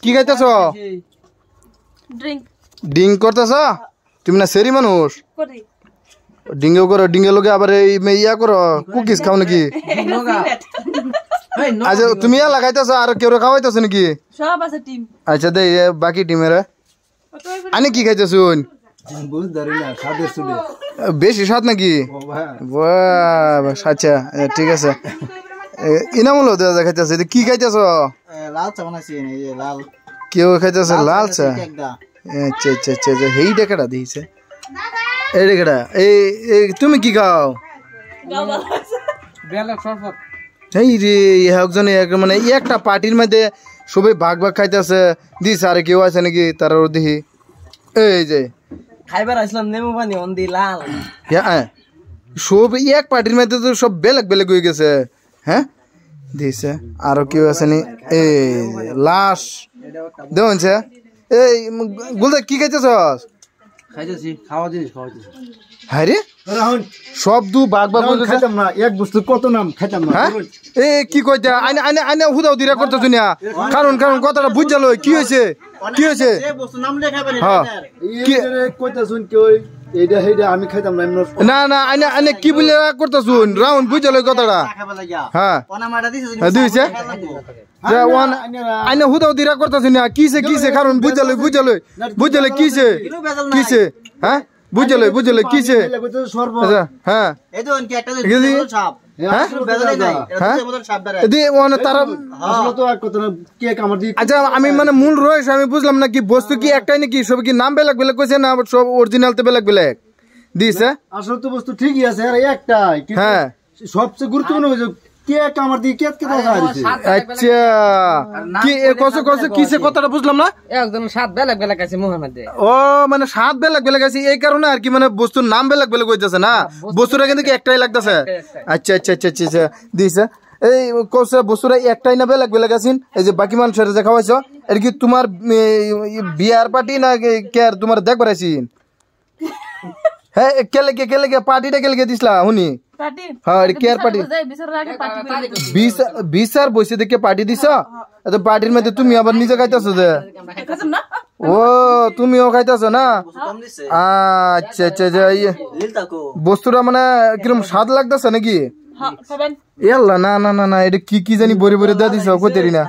কি খাইতেছ? ডিং করতেছ? তুমি না সেরি মানুষ? ডিঙ্গেও করো, ডিঙ্গে লোকে আবার ইয়া করো, কুকিজ খাও নাকি? আচ্ছা তুমি লাগাইতেছ আর কেউ খাওয়াইতেছ নাকি? আচ্ছা দে বাকি টিমের আনে কি খাইতেছ? বেশি স্বাদ নাকি? আচ্ছা ঠিক আছে। ইনামুল খাইতেছে কি খাইতেছ? কেউ খাইতেছে লাল চা। আচ্ছা আচ্ছা আচ্ছা হেই ডেকাটা দিয়েছে এই ডেকাটা। এই তুমি কি খাও? এই রে একজনে মানে একটা পার্টির মধ্যে সবাই ভাগ ভাগ খাইতেছে দিস আর কেউ আছে নাকি তার দেখি? এই যে খাইবার আসলাম নেমু পানি অন্দি লাল। হ্যাঁ সব এক পার্টির মধ্যে তো সব বেলেগ বেলেগ হয়ে গেছে। হ্যাঁ দিছে আরো কেউ আছে নি? এই লাশ দেখছে। এই গুলদা কি খাইতেছ? খাইতেছি খাওয়া জিনিস খাওয়াইতেছি। হ্যাঁ রে সব দু বাঘ বাঘ খাইতাম না এক বস্তু কত নাম খাইতাম না। হ্যাঁ এ কি কইতা আইনে আইনে আইনে হুদাও দিরা করতেছ না কারণ কারণ কথাটা বুঝা লই কি হইছে কি হইছে? হ্যাঁ কি কইতাছুন কই এইটা হেইটা আমি খাইতাম না। না না আইনে আইনে কি বলে করতেছুন রাউন্ড বুঝা লই কথাটা। হ্যাঁ দিছে যে ওয়ান আইনে হুদাও দিরা করতেছ না কিছে কিছে কারণ বুঝা লই কিছে কিছে। হ্যাঁ বুঝলে বুঝলে কিছে? হ্যাঁ আচ্ছা আমি মানে মূল রয়েছে আমি বুঝলাম না কি বস্তু কি একটাই নাকি সব কি নাম বেলেগ বেলেগ কইছে না সব অরিজিনাল তো বেলেগ বেলেগ দিছে? আসলে তো বস্তু ঠিকই আছে আর একটাই। হ্যাঁ সবচেয়ে গুরুত্বপূর্ণ হয়েছে কেক আমার দিয়ে কেক কে দাও। আচ্ছা কি কত কত কিসে কথাটা বুঝলাম না। একদম সাত বেলেগ বেলেগ আছে মুখের মধ্যে। ও মানে সাত বেলেগ বেলেগ আছে এই কারণে আর কি মানে বস্তুর নাম বেলেগ বেলেগ হইতেছে না বস্তুটা কিন্তু একটাই লাগতেছে। আচ্ছা আচ্ছা আচ্ছা আচ্ছা দিছে এই কোসে বস্তুটা একটাই না বেলেগ বেলেগ আছেন? এই যে বাকি মানুষের যে খাওয়াইছো এটা কি তোমার বিয়ার পার্টি না কে আর তোমার দেখবার আইছিন? হ্যাঁ কেলে পার্টিটা কেলে দিছলা হুনি? হ্যাঁ কেয়ার পার্টি বিচার বসে দেখে পার্টি দিছ এত পার্টির মধ্যে তুমি আবার নিজে খাইতেছো যে? ও তুমিও খাইতেছো না? আচ্ছা আচ্ছা বস্তুটা মানে কিরকম স্বাদ লাগতেছে নাকি? এল্লা না না না না এটা কি কি জানি বরে বরে দিয়ে দিছ কইতেরি না।